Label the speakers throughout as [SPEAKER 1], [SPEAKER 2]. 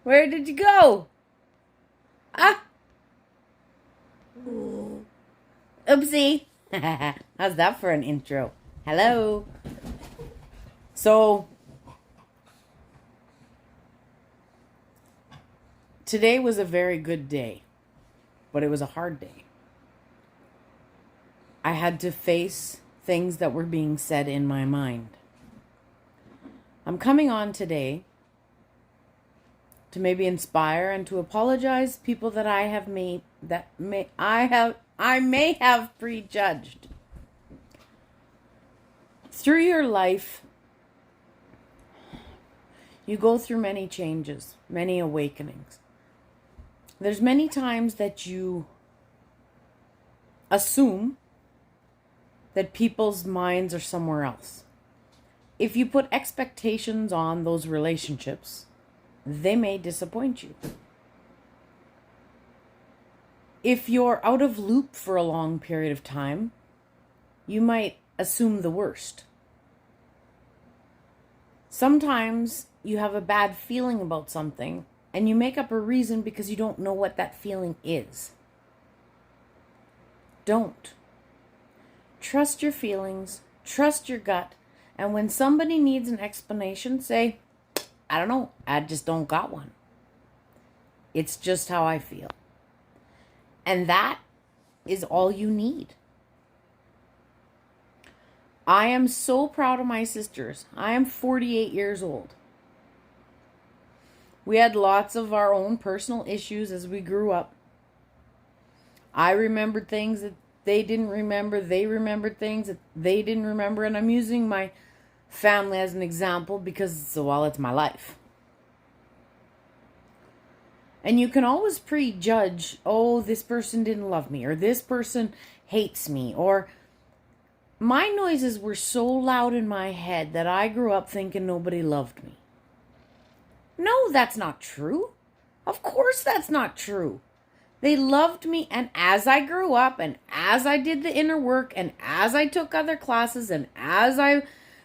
[SPEAKER 1] Where did you go? Ah! Oopsie. How's that for an intro? Hello. So, today was a very good day, but it was a hard day. I had to face things that were being said in my mind. I'm coming on today to maybe inspire and to apologize people that I may have prejudged. Through your life, you go through many changes, many awakenings. There's many times that you assume that people's minds are somewhere else. If you put expectations on those relationships, they may disappoint you. If you're out of loop for a long period of time, you might assume the worst. Sometimes you have a bad feeling about something and you make up a reason because you don't know what that feeling is. Don't. Trust your feelings, trust your gut, and when somebody needs an explanation, say, I don't know, I just don't got one. It's just how I feel. And that is all you need. I am so proud of my sisters. I am 48 years old. We had lots of our own personal issues as we grew up. I remembered things that they didn't remember. They remembered things that they didn't remember. And I'm using my family as an example because, well, it's my life. And you can always prejudge, oh, this person didn't love me, or this person hates me, or my noises were so loud in my head that I grew up thinking nobody loved me. No, that's not true. Of course that's not true. They loved me, and as I grew up, and as I did the inner work, and as I took other classes, and as I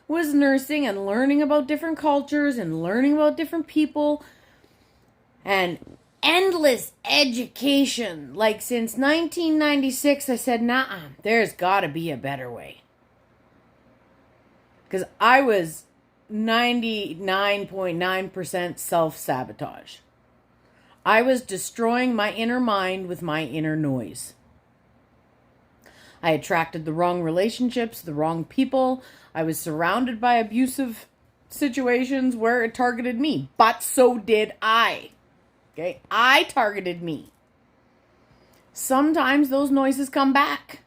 [SPEAKER 1] was nursing and learning about different cultures and learning about different people and endless education. Like since 1996, I said, nah, there's got to be a better way. Because I was 99.9% self-sabotage. I was destroying my inner mind with my inner noise. I attracted the wrong relationships, the wrong people. I was surrounded by abusive situations where it targeted me. But so did I. Okay? I targeted me. Sometimes those noises come back.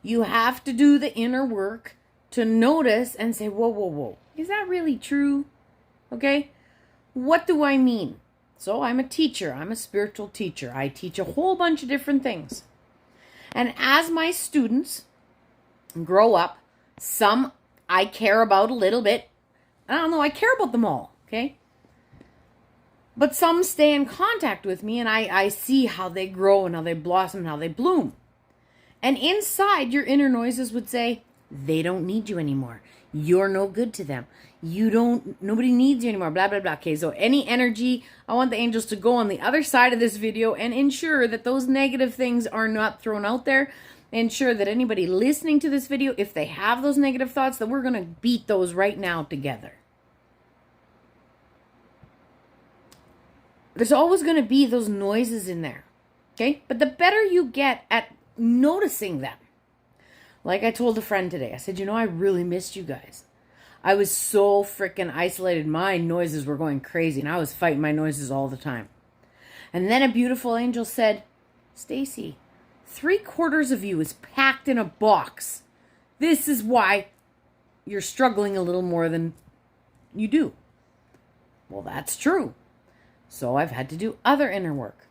[SPEAKER 1] You have to do the inner work to notice and say, whoa, whoa, whoa. Is that really true? Okay? What do I mean? So I'm a teacher. I'm a spiritual teacher. I teach a whole bunch of different things. And as my students grow up, some I care about a little bit. I don't know, I care about them all, okay? But some stay in contact with me and I see how they grow and how they blossom and how they bloom. And inside, your inner noises would say, they don't need you anymore. You're no good to them. Nobody needs you anymore, blah, blah, blah. Okay, so any energy, I want the angels to go on the other side of this video and ensure that those negative things are not thrown out there. Ensure that anybody listening to this video, if they have those negative thoughts, that we're going to beat those right now together. There's always going to be those noises in there, okay? But the better you get at noticing them. Like I told a friend today, I said, I really missed you guys. I was so freaking isolated. My noises were going crazy, and I was fighting my noises all the time. And then a beautiful angel said, Stacy, 3/4 of you is packed in a box. This is why you're struggling a little more than you do. Well, that's true. So I've had to do other inner work.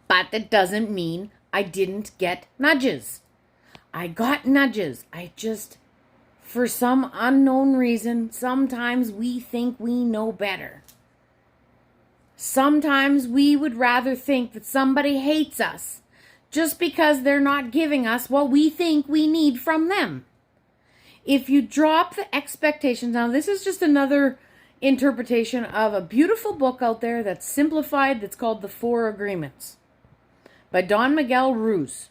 [SPEAKER 1] But that doesn't mean I didn't get nudges. I got nudges. I just, for some unknown reason, sometimes we think we know better. Sometimes we would rather think that somebody hates us just because they're not giving us what we think we need from them. If you drop the expectations, now this is just another interpretation of a beautiful book out there that's simplified, that's called The Four Agreements by Don Miguel Ruiz.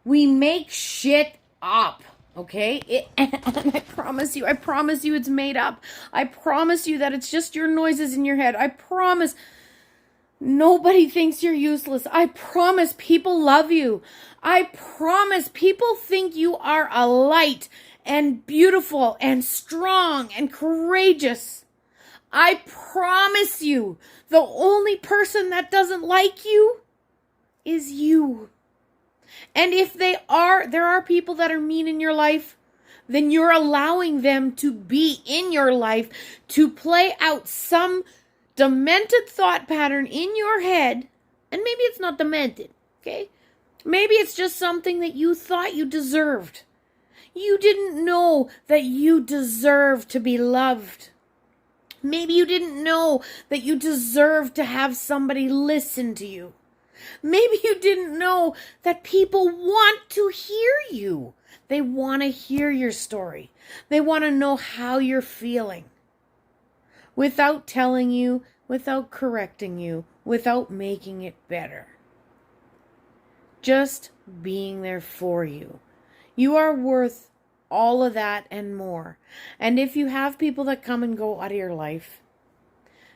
[SPEAKER 1] We make shit up, okay? And I promise you it's made up. I promise you that it's just your noises in your head. I promise nobody thinks you're useless. I promise people love you. I promise people think you are a light and beautiful and strong and courageous. I promise you, the only person that doesn't like you is you. And if there are people that are mean in your life, then you're allowing them to be in your life to play out some demented thought pattern in your head. And maybe it's not demented, okay? Maybe it's just something that you thought you deserved. You didn't know that you deserved to be loved. Maybe you didn't know that you deserved to have somebody listen to you. Maybe you didn't know that people want to hear you. They want to hear your story. They want to know how you're feeling. Without telling you, without correcting you, without making it better. Just being there for you. You are worth all of that and more. And if you have people that come and go out of your life,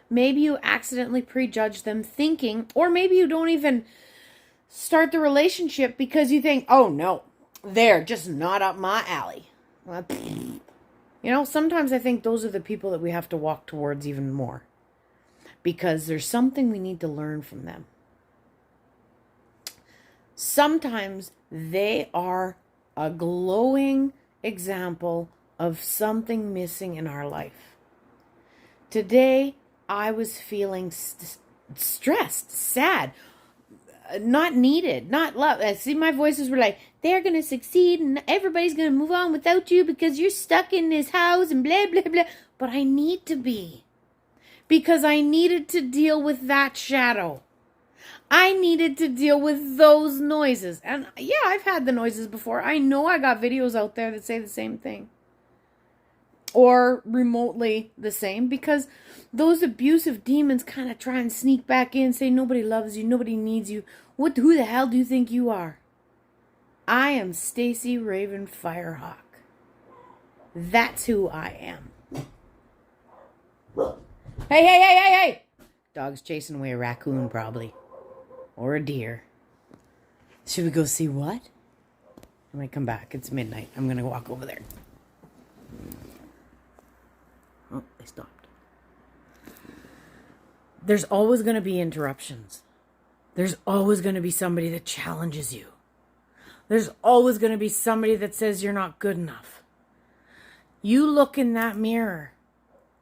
[SPEAKER 1] maybe you accidentally prejudge them thinking, or maybe you don't even start the relationship because you think, oh no, they're just not up my alley. You know, sometimes I think those are the people that we have to walk towards even more, because there's something we need to learn from them. Sometimes they are a glowing example of something missing in our life. Today, I was feeling stressed, sad, not needed, not loved. I see my voices were like, they're going to succeed and everybody's going to move on without you because you're stuck in this house and blah, blah, blah. But I need to be, because I needed to deal with that shadow. I needed to deal with those noises. And yeah, I've had the noises before. I know I got videos out there that say the same thing. Or remotely the same. Because those abusive demons kind of try and sneak back in and say nobody loves you, nobody needs you. Who the hell do you think you are? I am Stacy Raven Firehawk. That's who I am. Hey. Dog's chasing away a raccoon probably. Or a deer. Should we go see what? I might come back. It's midnight. I'm going to walk over there. Oh, they stopped. There's always going to be interruptions. There's always going to be somebody that challenges you. There's always going to be somebody that says you're not good enough. You look in that mirror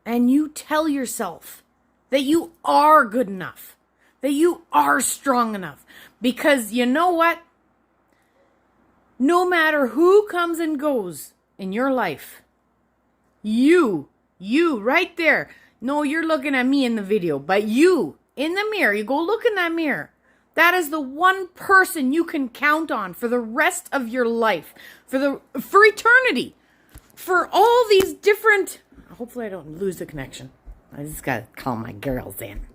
[SPEAKER 1] and you tell yourself that you are good enough. That you are strong enough. Because you know what? No matter who comes and goes in your life, you right there. No, you're looking at me in the video, but you in the mirror, you go look in that mirror. That is the one person you can count on for the rest of your life, for eternity, for all these different. Hopefully I don't lose the connection. I just gotta call my girls in.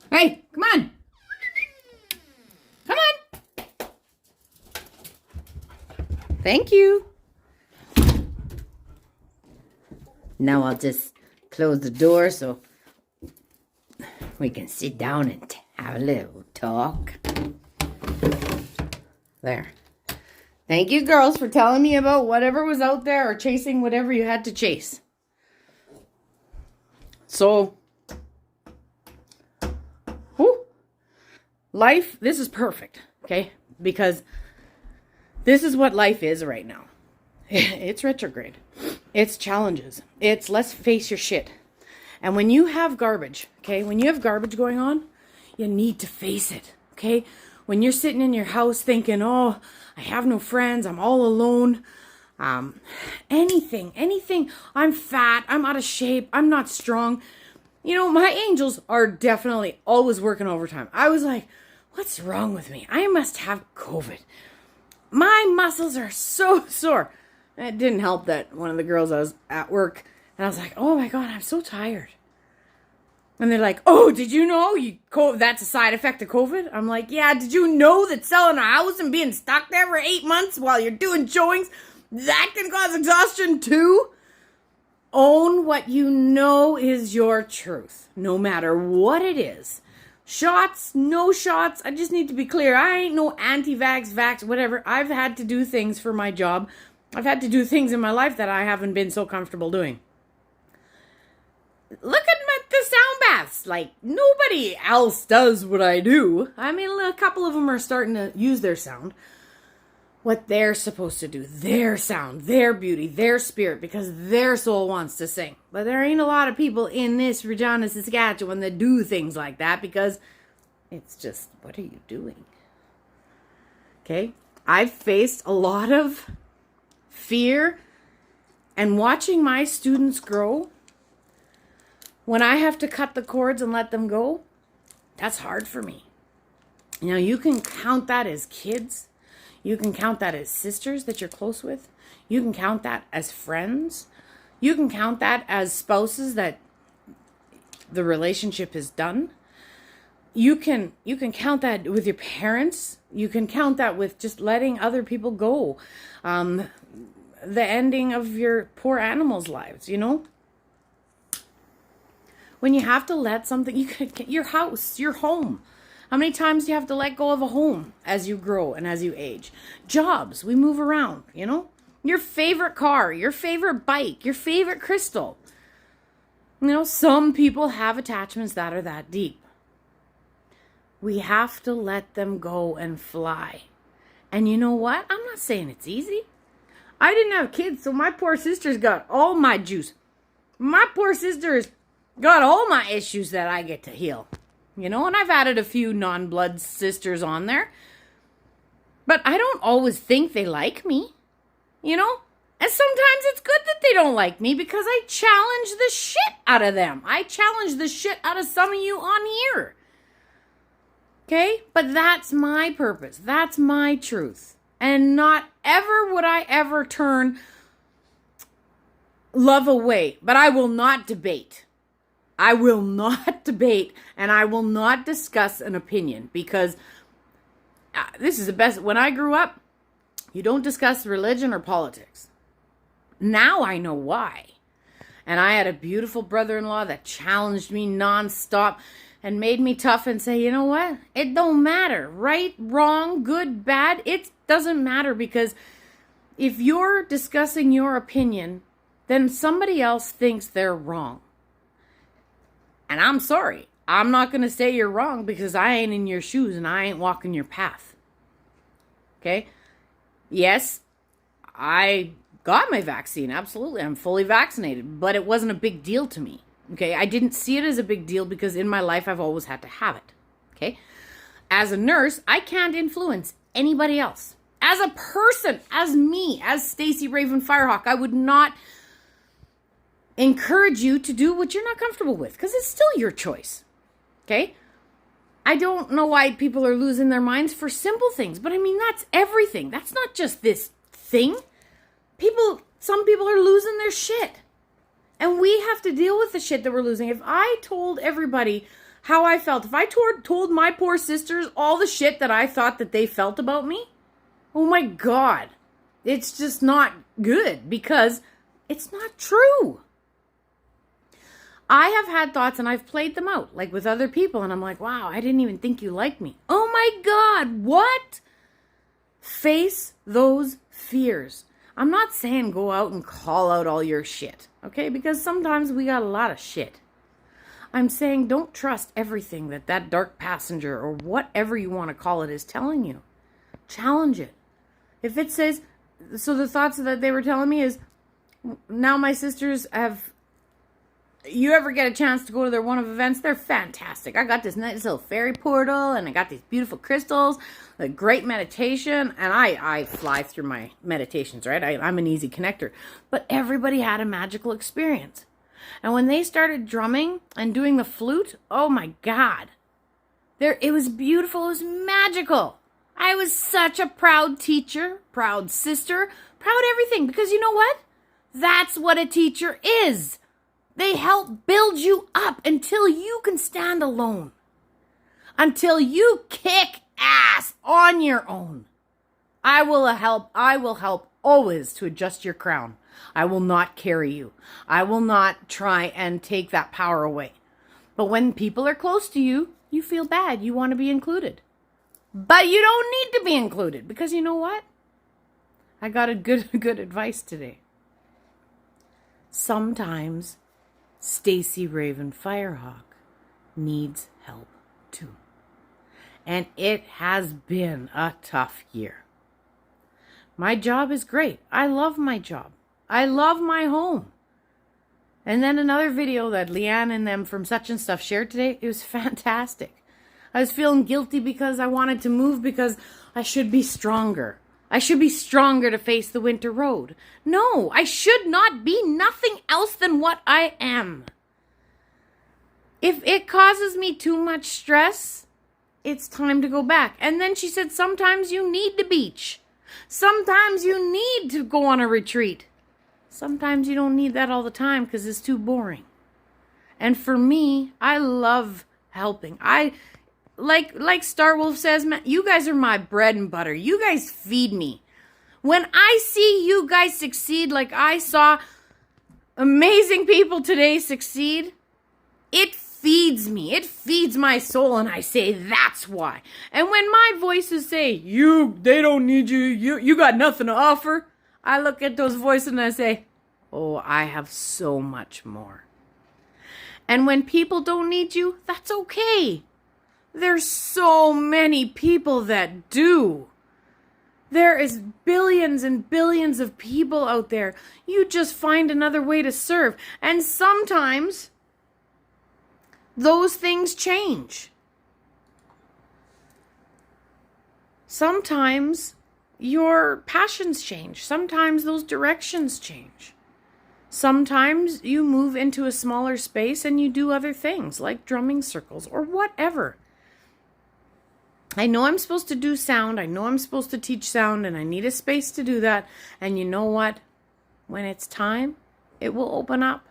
[SPEAKER 1] Hey, come on. Come on. Thank you. Now I'll just close the door so we can sit down and have a little talk. There. Thank you, girls, for telling me about whatever was out there or chasing whatever you had to chase. So, life, this is perfect, okay? Because this is what life is right now. It's retrograde. It's challenges. It's let's face your shit. And when you have garbage, okay? When you have garbage going on, you need to face it, okay? When you're sitting in your house thinking, oh, I have no friends, I'm all alone. Anything. I'm fat, I'm out of shape, I'm not strong. You know, my angels are definitely always working overtime. I was like, what's wrong with me? I must have COVID. My muscles are so sore. It didn't help that one of the girls, I was at work, and I was like, oh my God, I'm so tired. And they're like, oh, did you know that's a side effect of COVID? I'm like, yeah, did you know that selling a house and being stuck there for 8 months while you're doing showings, that can cause exhaustion too? Own what you know is your truth, no matter what it is. Shots, no shots, I just need to be clear. I ain't no anti-vax, vax, whatever. I've had to do things for my job. I've had to do things in my life that I haven't been so comfortable doing. Look at the sound baths. Like, nobody else does what I do. I mean, a couple of them are starting to use their sound. What they're supposed to do. Their sound, their beauty, their spirit, because their soul wants to sing. But there ain't a lot of people in this Regina, Saskatchewan that do things like that because it's just, what are you doing? Okay? I've faced a lot of fear and watching my students grow. When I have to cut the cords and let them go, that's hard for me. You know, you can count that as kids. You can count that as sisters that you're close with. You can count that as friends. You can count that as spouses that the relationship is done. You can count that with your parents. You can count that with just letting other people go. The ending of your poor animals' lives, you know? When you have to let something, your house, your home. How many times do you have to let go of a home as you grow and as you age? Jobs, we move around, you know? Your favorite car, your favorite bike, your favorite crystal. You know, some people have attachments that are that deep. We have to let them go and fly. And you know what? I'm not saying it's easy. I didn't have kids, so my poor sister's got all my juice. My poor sister's got all my issues that I get to heal. You know, and I've added a few non-blood sisters on there. But I don't always think they like me. You know? And sometimes it's good that they don't like me because I challenge the shit out of them. I challenge the shit out of some of you on here. Okay? But that's my purpose. That's my truth. And not ever would I ever turn love away. But I will not debate. I will not debate and I will not discuss an opinion because this is the best. When I grew up, you don't discuss religion or politics. Now I know why. And I had a beautiful brother-in-law that challenged me nonstop and made me tough and say, you know what? It don't matter. Right, wrong, good, bad. It doesn't matter because if you're discussing your opinion, then somebody else thinks they're wrong. And I'm sorry. I'm not going to say you're wrong because I ain't in your shoes and I ain't walking your path. Okay? Yes, I got my vaccine. Absolutely. I'm fully vaccinated. But it wasn't a big deal to me. Okay? I didn't see it as a big deal because in my life I've always had to have it. Okay? As a nurse, I can't influence anybody else. As a person, as me, as Stacey Raven Firehawk, I would not encourage you to do what you're not comfortable with because it's still your choice. Okay? I don't know why people are losing their minds for simple things, but I mean, that's everything. That's not just this thing. Some people are losing their shit. And we have to deal with the shit that we're losing. If I told everybody how I felt, if I told my poor sisters all the shit that I thought that they felt about me, oh my God, it's just not good because it's not true. I have had thoughts and I've played them out, like with other people, and I'm like, wow, I didn't even think you liked me. Oh my God, what? Face those fears. I'm not saying go out and call out all your shit, okay? Because sometimes we got a lot of shit. I'm saying don't trust everything that dark passenger or whatever you want to call it is telling you. Challenge it. If it says, so the thoughts that they were telling me is, now my sisters have, you ever get a chance to go to their one-off events, they're fantastic. I got this nice little fairy portal, and I got these beautiful crystals, a great meditation, and I fly through my meditations, right? I'm an easy connector. But everybody had a magical experience. And when they started drumming and doing the flute, oh my God. It was beautiful. It was magical. I was such a proud teacher, proud sister, proud everything. Because you know what? That's what a teacher is. They help build you up until you can stand alone. Until you kick ass on your own. I will help always to adjust your crown. I will not carry you. I will not try and take that power away. But when people are close to you, you feel bad. You want to be included. But you don't need to be included. Because you know what? I got a good advice today. Sometimes Stacy Raven Firehawk needs help too. And it has been a tough year. My job is great. I love my job. I love my home. And then another video that Leanne and them from Such and Stuff shared today, it was fantastic. I was feeling guilty because I wanted to move because I should be stronger. I should be stronger to face the winter road. No, I should not be nothing else than what I am. If it causes me too much stress, it's time to go back. And then she said, sometimes you need the beach. Sometimes you need to go on a retreat. Sometimes you don't need that all the time because it's too boring. And for me, I love helping. Like Starwolf says, man, you guys are my bread and butter. You guys feed me. When I see you guys succeed, like I saw amazing people today succeed, it feeds me. It feeds my soul, and I say, that's why. And when my voices say, they don't need you, you got nothing to offer, I look at those voices and I say, oh, I have so much more. And when people don't need you, that's okay. There's so many people that do. There is billions and billions of people out there. You just find another way to serve. And sometimes those things change. Sometimes your passions change. Sometimes those directions change. Sometimes you move into a smaller space and you do other things like drumming circles or whatever. I know I'm supposed to do sound. I know I'm supposed to teach sound, and I need a space to do that. And you know what? When it's time, it will open up.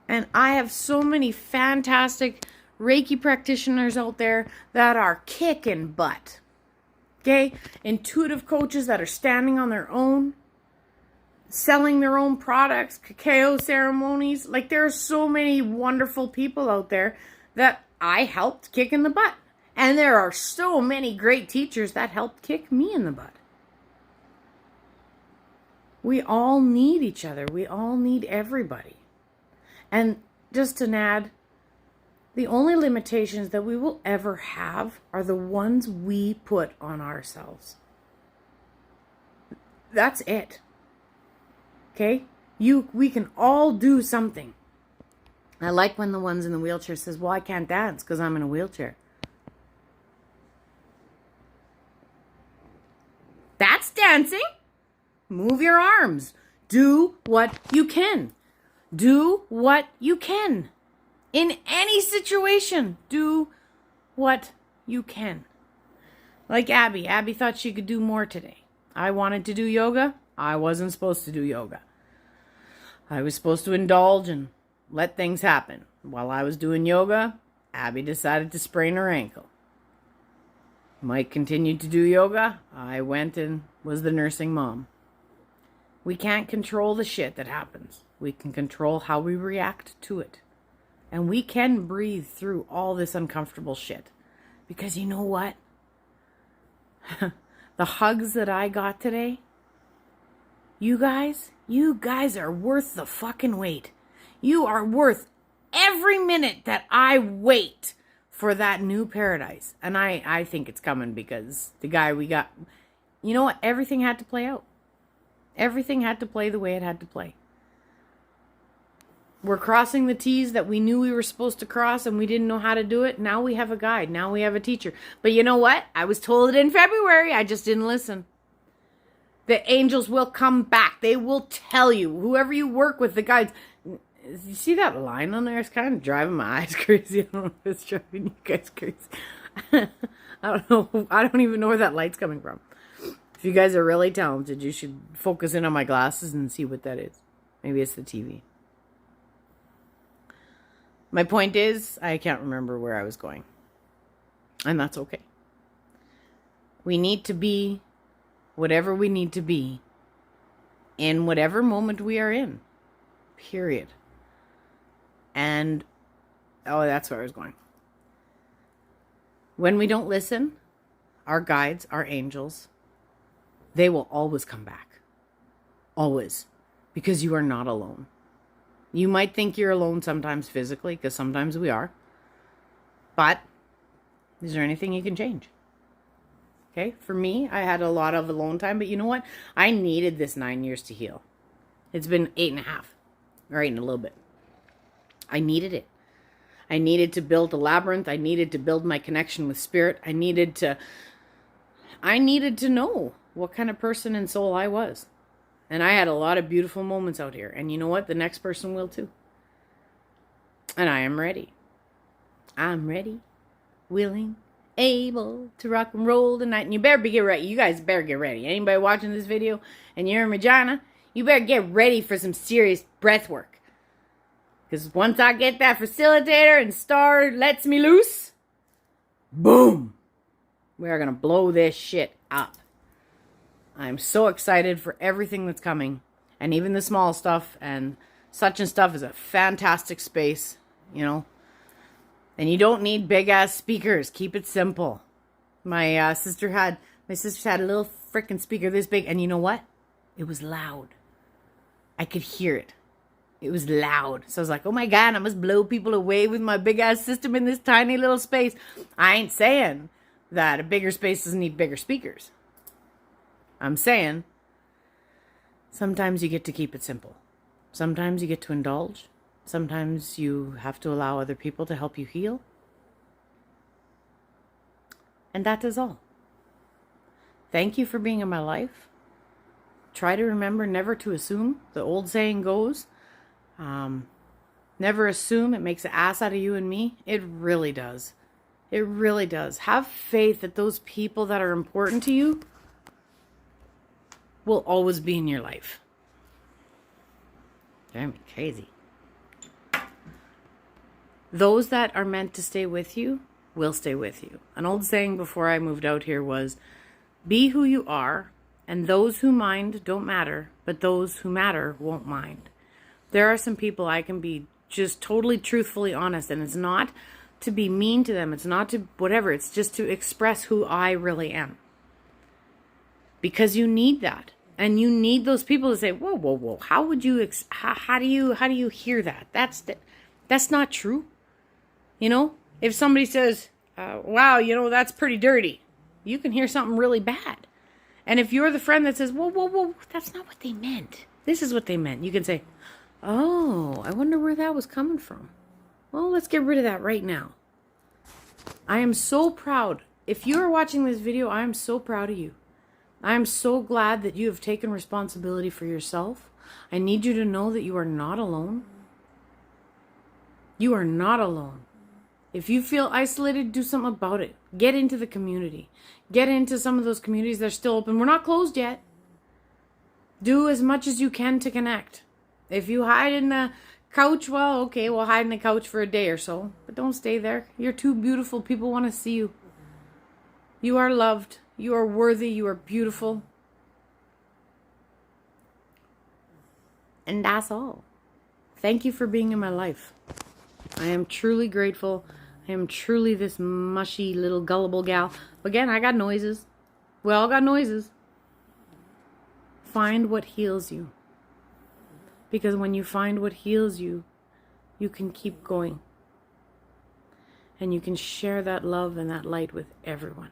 [SPEAKER 1] And I have so many fantastic Reiki practitioners out there that are kicking butt. Okay? Intuitive coaches that are standing on their own, selling their own products, cacao ceremonies. Like, there are so many wonderful people out there that I helped kick in the butt. And there are so many great teachers that helped kick me in the butt. We all need each other. We all need everybody. And just to add, the only limitations that we will ever have are the ones we put on ourselves. That's it. Okay? We can all do something. I like when the ones in the wheelchair says, well, I can't dance because I'm in a wheelchair. That's dancing. Move your arms. Do what you can. Do what you can. In any situation, do what you can. Like Abby. Abby thought she could do more today. I wanted to do yoga. I wasn't supposed to do yoga. I was supposed to indulge and let things happen. While I was doing yoga, Abby decided to sprain her ankle. Mike continued to do yoga. I went and was the nursing mom. We can't control the shit that happens. We can control how we react to it. And we can breathe through all this uncomfortable shit. Because you know what? The hugs that I got today, you guys are worth the fucking wait. You are worth every minute that I wait for that new paradise. And I think it's coming because the guy we got, you know what? Everything had to play out. Everything had to play the way it had to play. We're crossing the T's that we knew we were supposed to cross and we didn't know how to do it. Now we have a guide. Now we have a teacher. But you know what? I was told it in February. I just didn't listen. The angels will come back. They will tell you. Whoever you work with, the guides. You see that line on there? It's kind of driving my eyes crazy. I don't know if it's driving you guys crazy. I don't know. I don't even know where that light's coming from. If you guys are really talented, you should focus in on my glasses and see what that is. Maybe it's the TV. My point is, I can't remember where I was going. And that's okay. We need to be whatever we need to be in whatever moment we are in. Period. And, oh, that's where I was going. When we don't listen, our guides, our angels, they will always come back. Always. Because you are not alone. You might think you're alone sometimes physically, because sometimes we are. But is there anything you can change? Okay, for me, I had a lot of alone time, but you know what? I needed this 9 years to heal. It's been 8.5, or 8 and a little bit. I needed it. I needed to build a labyrinth. I needed to build my connection with spirit. I needed to know what kind of person and soul I was. And I had a lot of beautiful moments out here. And you know what? The next person will too. And I am ready. I'm ready, willing, able to rock and roll tonight. And you better get ready. You guys better get ready. Anybody watching this video and you're in Regina, you better get ready for some serious breath work. Because once I get that facilitator and Star lets me loose, boom, we are going to blow this shit up. I'm so excited for everything that's coming. And even the small stuff. And Such and Stuff is a fantastic space, you know. And you don't need big ass speakers. Keep it simple. My sister had a little freaking speaker this big, and you know what? It was loud. I could hear it. It was loud. So I was like, oh my God, I must blow people away with my big ass system in this tiny little space. I ain't saying that a bigger space doesn't need bigger speakers. I'm saying sometimes you get to keep it simple. Sometimes you get to indulge. Sometimes you have to allow other people to help you heal. And that is all. Thank you for being in my life. Try to remember never to assume. The old saying goes, never assume. It makes an ass out of you and me. It really does. It really does. Have faith that those people that are important to you will always be in your life. Drive me crazy. Those that are meant to stay with you will stay with you. An old saying before I moved out here was, be who you are, and those who mind don't matter, but those who matter won't mind. There are some people I can be just totally truthfully honest, and it's not to be mean to them. It's not to whatever. It's just to express who I really am. Because you need that. And you need those people to say, whoa, whoa, whoa. How would you, how do you hear that? That's not true. You know, if somebody says, wow, you know, that's pretty dirty, you can hear something really bad. And if you're the friend that says, whoa, whoa, whoa, that's not what they meant. This is what they meant. You can say, oh, I wonder where that was coming from. Well, let's get rid of that right now. I am so proud. If you are watching this video, I am so proud of you. I am so glad that you have taken responsibility for yourself. I need you to know that you are not alone. You are not alone. If you feel isolated, do something about it. Get into the community. Get into some of those communities that are still open. We're not closed yet. Do as much as you can to connect. If you hide in the couch, well, okay, we'll hide in the couch for a day or so. But don't stay there. You're too beautiful. People want to see you. You are loved. You are worthy. You are beautiful. And that's all. Thank you for being in my life. I am truly grateful. I am truly this mushy little gullible gal. Again, I got noises. We all got noises. Find what heals you. Because when you find what heals you, you can keep going. And you can share that love and that light with everyone.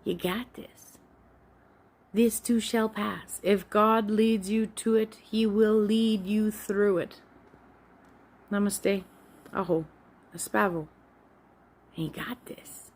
[SPEAKER 1] You got this. This too shall pass. If God leads you to it, He will lead you through it. Namaste. Aho. Espavo. And you got this.